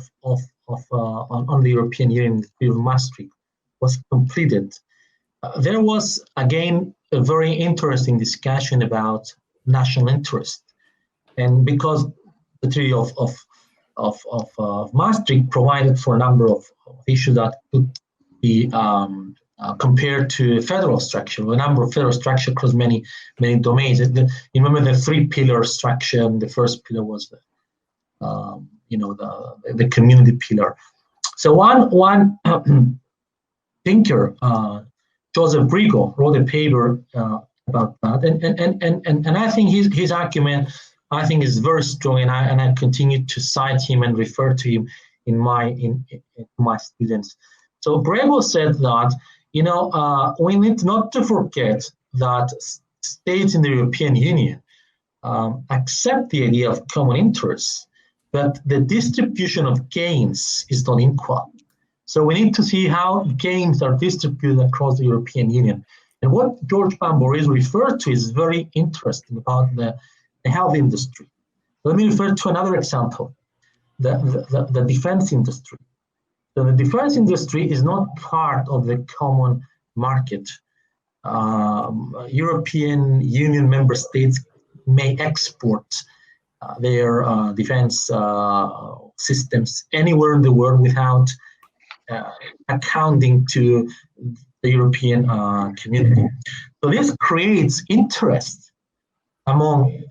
the European Union, the Treaty of Maastricht, was completed, there was again a very interesting discussion about national interest, and because the Treaty of Maastricht provided for a number of issues that could be compared to federal structure, a number of federal structure across many domains. You remember the three-pillar structure. The first pillar was the community pillar. So one thinker, Joseph Brigo, wrote a paper about that, and I think his argument, I think, is very strong, and I continue to cite him and refer to him in my students. So Brigo said that we need not to forget that states in the European Union accept the idea of common interests, but the distribution of gains is not equal. So we need to see how gains are distributed across the European Union. And what George Pamboridis referred to is very interesting about the health industry. Let me refer to another example, the defense industry. So the defense industry is not part of the common market. European Union member states may export their defense systems anywhere in the world without accounting to the European community. So this creates interest among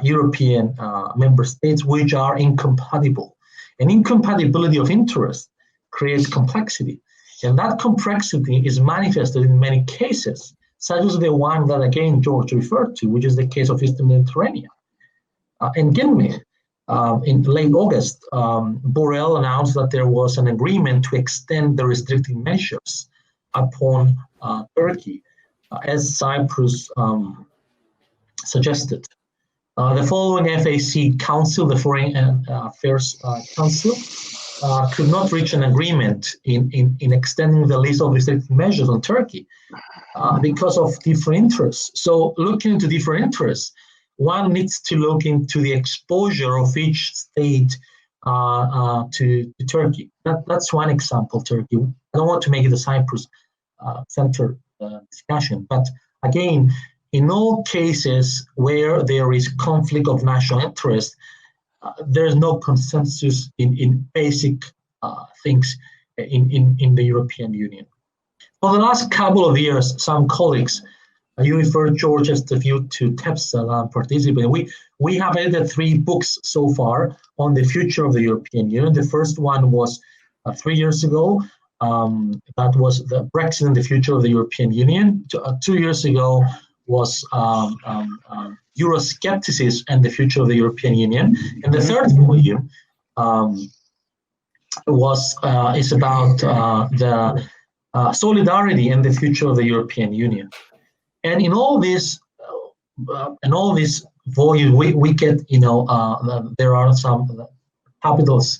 European member states which are incompatible. And incompatibility of interest creates complexity. And that complexity is manifested in many cases, such as the one that, again, George referred to, which is the case of Eastern Mediterranean. In Guinea, in late August, Borrell announced that there was an agreement to extend the restrictive measures upon Turkey, as Cyprus suggested. The following FAC Council, the Foreign Affairs Council, could not reach an agreement in extending the list of restrictive measures on Turkey because of different interests. So looking into different interests, one needs to look into the exposure of each state to Turkey. That's one example, Turkey. I don't want to make it a Cyprus center discussion, but again, in all cases where there is conflict of national interest, there is no consensus in basic things in the European Union. For the last couple of years, some colleagues, you referred George Efstathiou to TEPSAL participant. We have edited 3 books so far on the future of the European Union. The first one was 3 years ago. That was the Brexit and the future of the European Union. 2 years ago was Euroscepticism and the future of the European Union. And the third volume is about the solidarity and the future of the European Union. And in all this volume, we get, there are some capitals,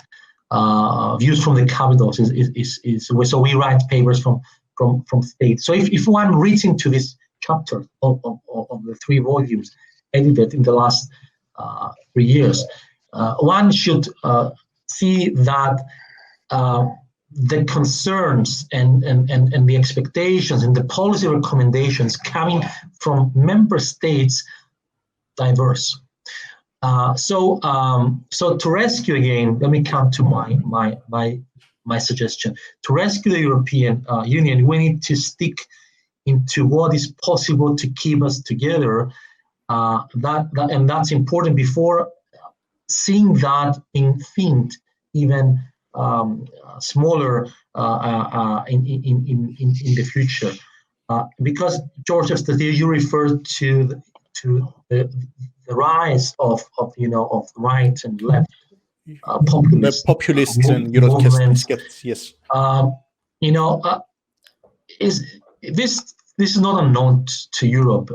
views from the capitals. So we write papers from states. So if one reads into this chapter of the 3 volumes edited in the last 3 years, one should see that the concerns and the expectations and the policy recommendations coming from member states diverse. So to rescue, again, let me come to my suggestion. To rescue the European Union, we need to stick into what is possible to keep us together. And that's important before seeing that being thinned even smaller in the future, because George Efstathiou, you referred to the rise of right and left populist and Eurosceptics, yes. This is not unknown to Europe,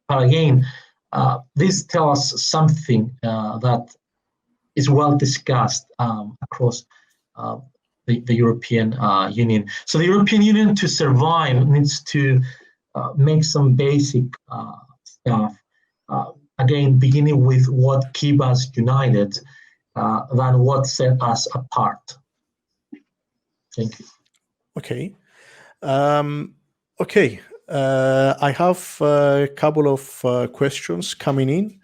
but again, this tells us something that is well discussed across the European Union. So the European Union, to survive, needs to make some basic stuff. Again, beginning with what keeps us united than what set us apart. Thank you. Okay. I have a couple of questions coming in.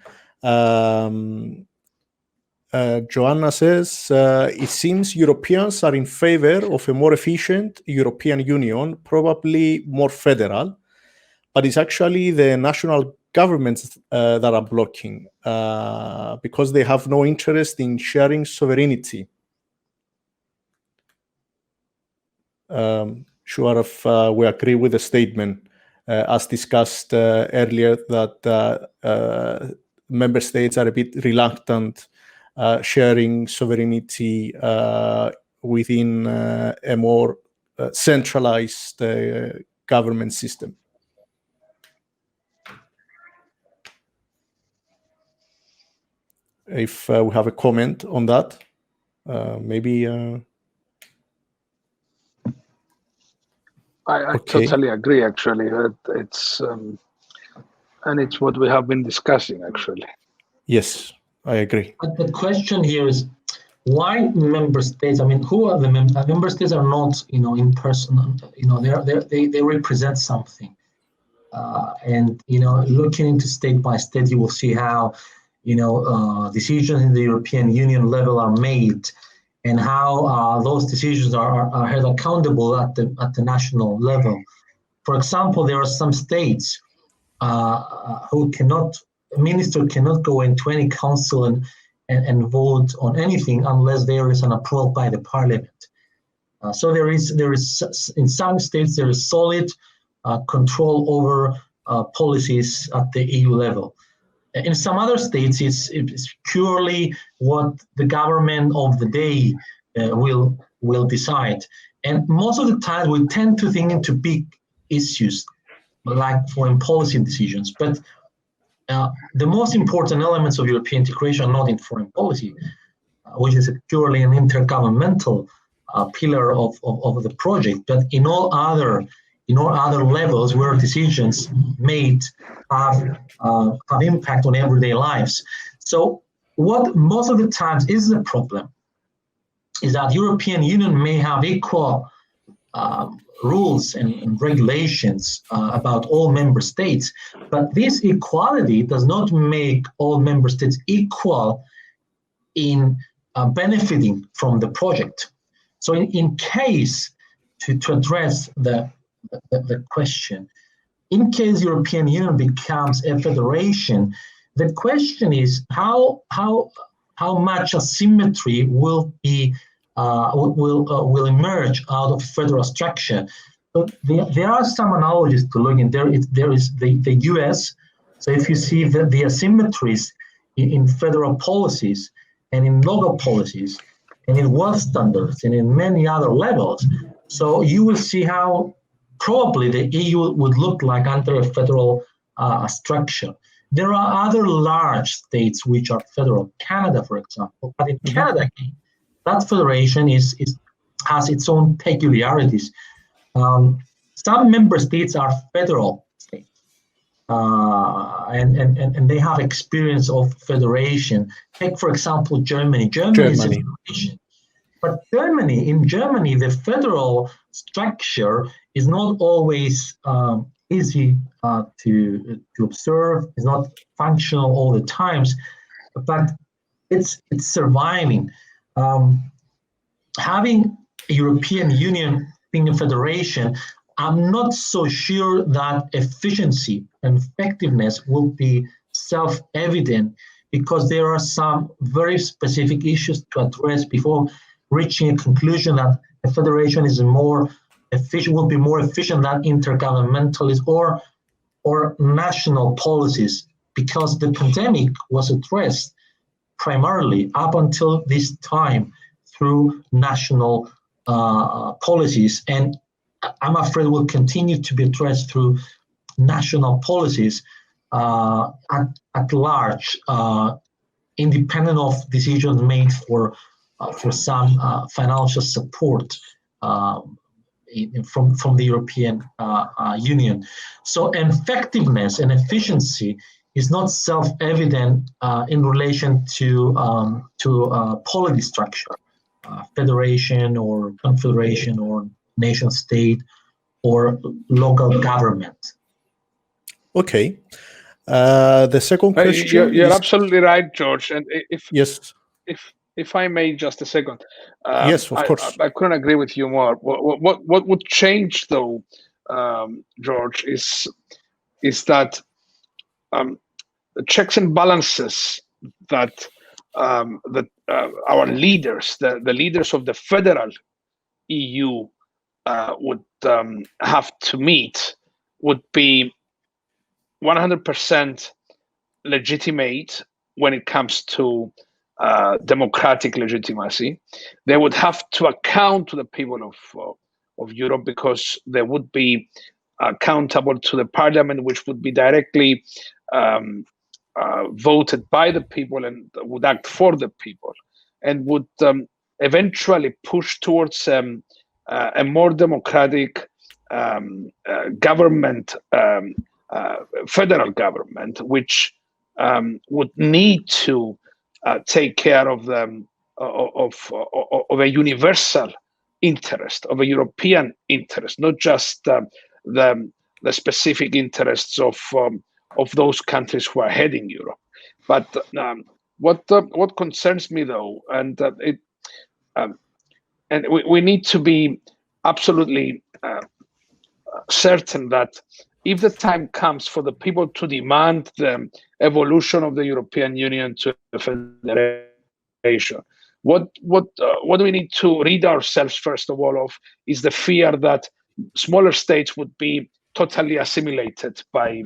Joanna says, it seems Europeans are in favor of a more efficient European Union, probably more federal, but it's actually the national governments that are blocking because they have no interest in sharing sovereignty. Sure, if we agree with the statement as discussed earlier that member states are a bit reluctant sharing sovereignty within a more centralized government system. If we have a comment on that, maybe. I totally agree, actually. It's and it's what we have been discussing, actually. Yes, I agree. But the question here is, why member states? I mean, who are the member states? Are not, in person. They represent something. And looking into state by state, you will see how decisions in the European Union level are made, and how those decisions are held accountable at the national level. For example, there are some states who a minister cannot go into any council and vote on anything unless there is an approval by the parliament. So there is in some states there is solid control over policies at the EU level. In some other states, it's purely what the government of the day will decide. And most of the time, we tend to think into big issues like foreign policy decisions. But the most important elements of European integration are not in foreign policy, which is purely an intergovernmental pillar of the project, but in all other levels where decisions made have impact on everyday lives. So what most of the times is the problem is that European Union may have equal rules and regulations about all member states, but this equality does not make all member states equal in benefiting from the project. So in case, to address the question, in case European Union becomes a federation, the question is how much asymmetry will be will emerge out of federal structure. But there are some analogies to look in. There is the US. So if you see the asymmetries in federal policies and in local policies and in wealth standards and in many other levels, so you will see how probably the EU would look like under a federal structure. There are other large states which are federal, Canada, for example, but in Canada, that federation has its own peculiarities. Some member states are federal states, and they have experience of federation. Take, for example, Germany. Germany is a federation. But in Germany, the federal structure is not always easy to observe. It's not functional all the times, but it's surviving. Having a European Union being a federation, I'm not so sure that efficiency and effectiveness will be self-evident, because there are some very specific issues to address before reaching a conclusion that a federation is more efficient, will be more efficient than intergovernmentalism or national policies, because the pandemic was addressed primarily up until this time through national policies, and I'm afraid will continue to be addressed through national policies at large, independent of decisions made for some financial support from the European Union. So effectiveness and efficiency is not self-evident in relation to polity structure, federation or confederation or nation state or local government. Okay. The second question. You're absolutely right, George. And if I may, just a second. Yes, of course. I couldn't agree with you more. What would change, though, George, is that the checks and balances that our leaders, the leaders of the federal EU, would have to meet would be 100% legitimate when it comes to democratic legitimacy. They would have to account to the people of Europe, because they would be accountable to the parliament, which would be directly voted by the people and would act for the people, and would eventually push towards a more democratic government, federal government, which would need to take care of a universal interest, of a European interest, not just the specific interests of those countries who are heading Europe. But what concerns me, though, and we need to be absolutely certain that if the time comes for the people to demand the evolution of the European Union to a federation, what we need to rid ourselves first of all of is the fear that smaller states would be totally assimilated by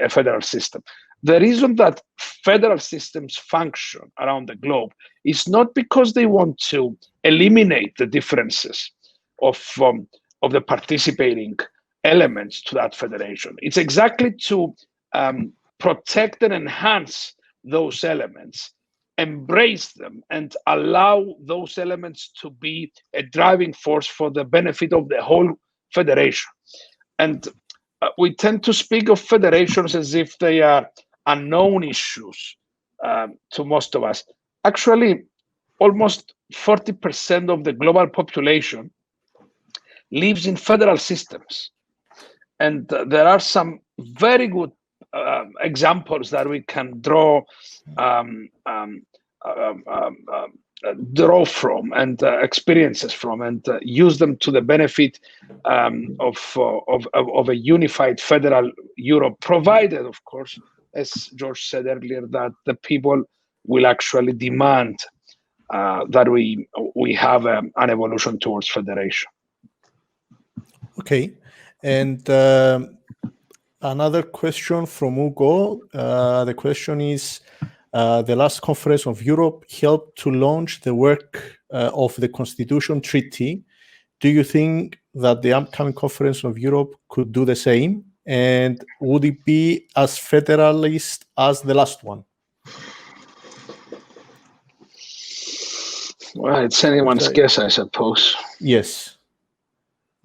a federal system. The reason that federal systems function around the globe is not because they want to eliminate the differences of the participating elements to that federation. It's exactly to protect and enhance those elements, embrace them, and allow those elements to be a driving force for the benefit of the whole federation. And we tend to speak of federations as if they are unknown issues to most of us. Actually, almost 40% of the global population lives in federal systems. And there are some very good examples that we can draw from and experiences from, and use them to the benefit of a unified federal Europe, provided, of course, as George said earlier, that the people will actually demand that we have an evolution towards federation. Okay, and another question from Hugo. The question is, the last Conference of Europe helped to launch the work of the Constitution Treaty. Do you think that the upcoming Conference of Europe could do the same? And would it be as federalist as the last one? Well, it's anyone's guess, I suppose. Yes.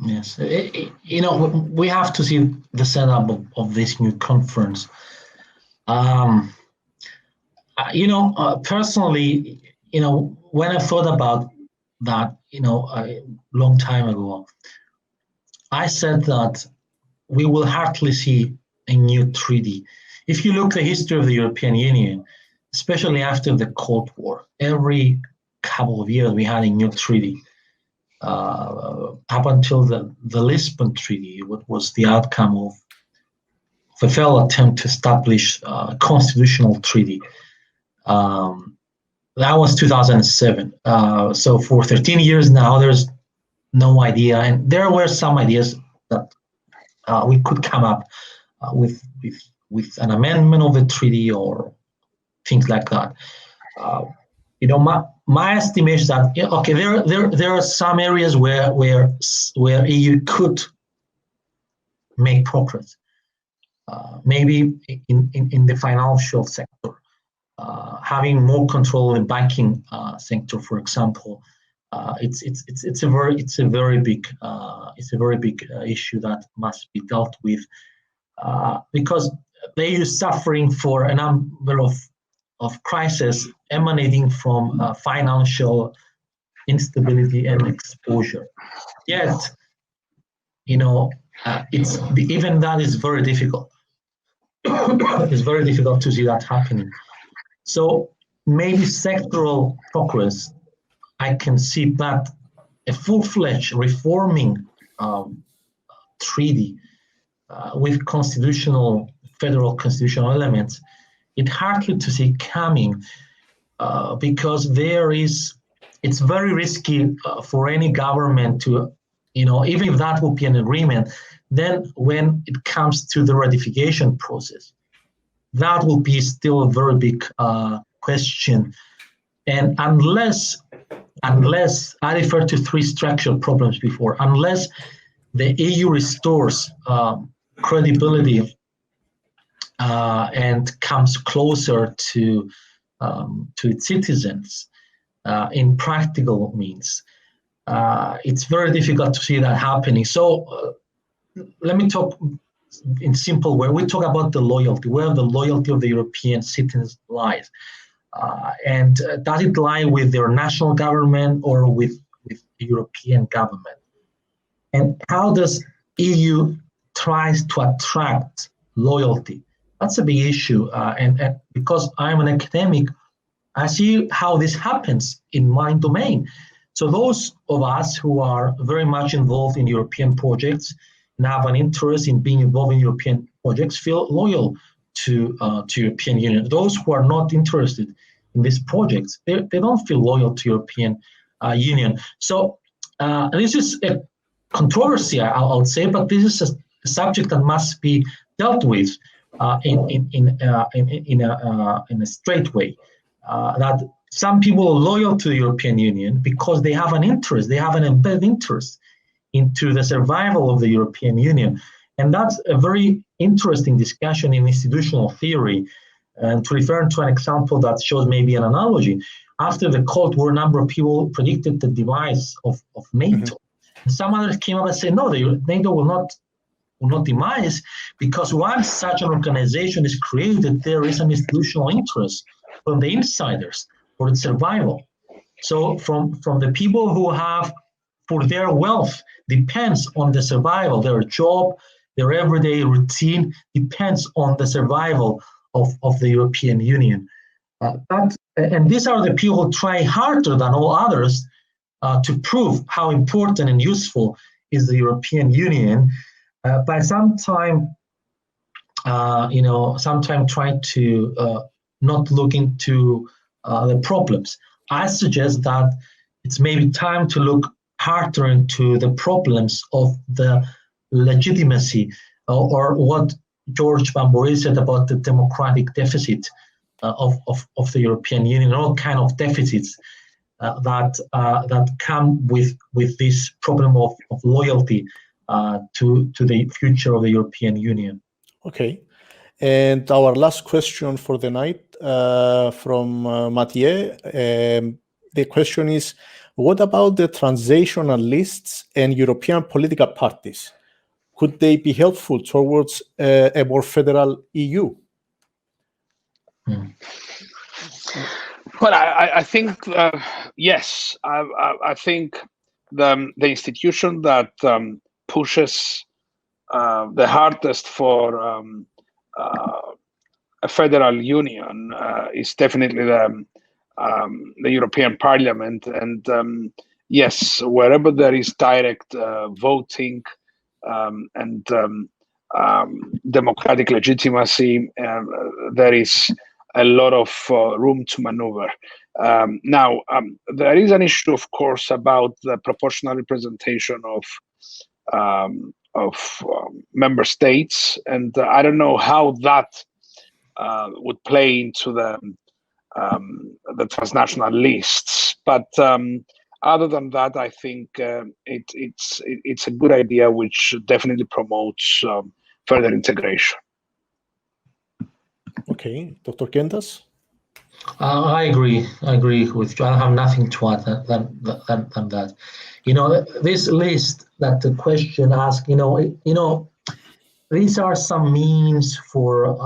Yes. We have to see the setup of this new conference. Personally, when I thought about that, a long time ago, I said that we will hardly see a new treaty. If you look at the history of the European Union, especially after the Cold War, every couple of years we had a new treaty. Up until the Lisbon Treaty, what was the outcome of the failed attempt to establish a constitutional treaty. That was 2007. So for 13 years now, there's no idea, and there were some ideas that we could come up with an amendment of the treaty or things like that. My estimation is that there are some areas where EU could make progress. Maybe in the financial sector, having more control in the banking sector, for example, it's a very big issue that must be dealt with, because the EU is suffering for a number of crises emanating from financial instability and exposure. Yet, even that is very difficult. It's very difficult to see that happening. So maybe sectoral progress, I can see that a full-fledged reforming treaty with federal constitutional elements, it's hardly to see coming because it's very risky for any government to, even if that would be an agreement, then when it comes to the ratification process, that will be still a very big question. And unless I referred to three structural problems before, unless the EU restores credibility and comes closer to its citizens in practical means, it's very difficult to see that happening. So let me talk in simple way. We talk about the loyalty, where the loyalty of the European citizens lies. And does it lie with their national government or with the European government? And how does EU tries to attract loyalty? That's a big issue. And because I'm an academic, I see how this happens in my domain. So those of us who are very much involved in European projects and have an interest in being involved in European projects feel loyal to European Union. Those who are not interested in these projects, they don't feel loyal to European Union. So this is a controversy, I would say, but this is a subject that must be dealt with in a straight way. That some people are loyal to the European Union because they have an interest, they have an embedded interest into the survival of the European Union. And that's a very interesting discussion in institutional theory. And to refer to an example that shows maybe an analogy, after the Cold War, a number of people predicted the demise of NATO. Mm-hmm. Some others came up and said, no, NATO will not demise, because once such an organization is created, there is an institutional interest from the insiders for its survival. So from the people who have, for their wealth, depends on the survival, their job, their everyday routine depends on the survival of the European Union. And these are the people who try harder than all others to prove how important and useful is the European Union. By sometime try to not look into the problems. I suggest that it's maybe time to look harder into the problems of the legitimacy, or what George Pamboridis said about the democratic deficit of the European Union, all kind of deficits that come with this problem of loyalty to the future of the European Union. Okay. And our last question for the night from Mathieu. The question is, what about the transitional lists and European political parties? Could they be helpful towards a more federal EU? Well, I think yes. I think the institution that pushes the hardest for a federal union is definitely the European Parliament, and yes, wherever there is direct voting and democratic legitimacy, there is a lot of room to maneuver. Now, there is an issue, of course, about the proportional representation of member states, and I don't know how that would play into the transnational lists. But other than that, I think it's a good idea, which definitely promotes further integration. Okay, Dr. Kentas? I agree with you. I have nothing to add than that. This list that the question asks, these are some means for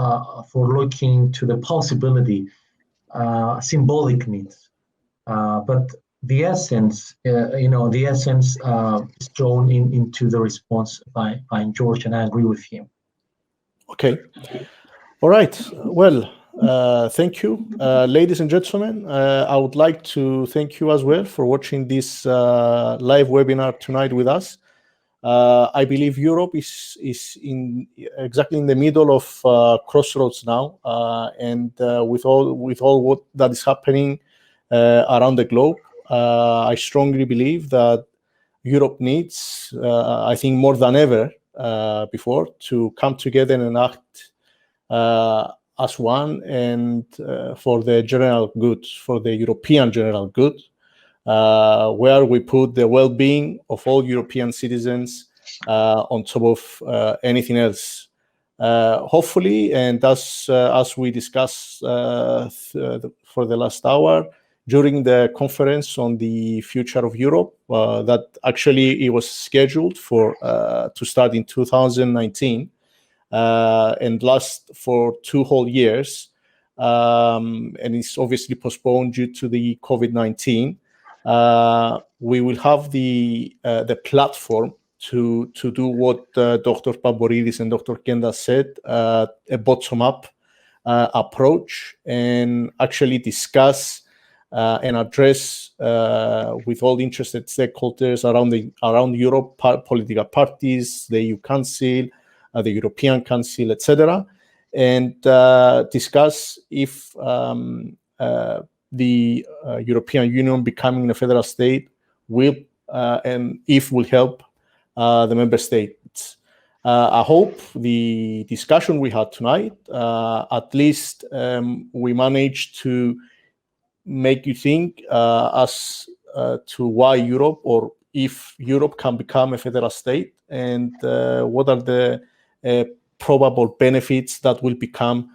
looking to the possibility, symbolic means, but the essence, is thrown into the response by George, and I agree with him. Okay. All right. Well, thank you, ladies and gentlemen. I would like to thank you as well for watching this live webinar tonight with us. I believe Europe is exactly in the middle of crossroads now, and with all what that is happening around the globe, I strongly believe that Europe needs, I think more than ever before, to come together and act as one, and for the general good, for the European general good, where we put the well-being of all European citizens on top of anything else. Hopefully, and as we discussed for the last hour, during the conference on the future of Europe, that actually it was scheduled to start in 2019 and last for 2 whole years, and it's obviously postponed due to the COVID-19. We will have the platform to do what Dr. Pamboridis and Dr. Kentas said, a bottom-up approach, and actually discuss and address with all interested stakeholders around Europe, political parties, the EU Council, the European Council, etc., and discuss if the European Union becoming a federal state will and if will help the member states. I hope the discussion we had tonight, at least we managed to make you think as to why Europe, or if Europe can become a federal state, and what are the probable benefits that will become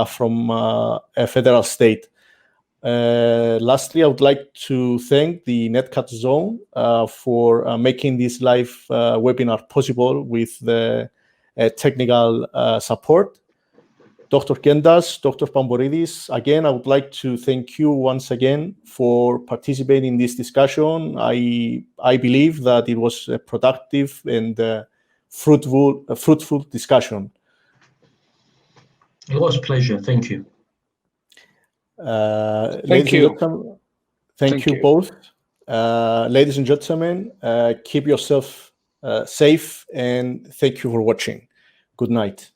from a federal state. Lastly, I would like to thank the Netcat Zone for making this live webinar possible with the technical support. Dr. Kentas, Dr. Pamboridis, again, I would like to thank you once again for participating in this discussion. I believe that it was a productive and fruitful discussion. It was a pleasure. Thank you. Ladies and gentlemen, thank you both. Ladies and gentlemen, keep yourself safe, and thank you for watching. Good night.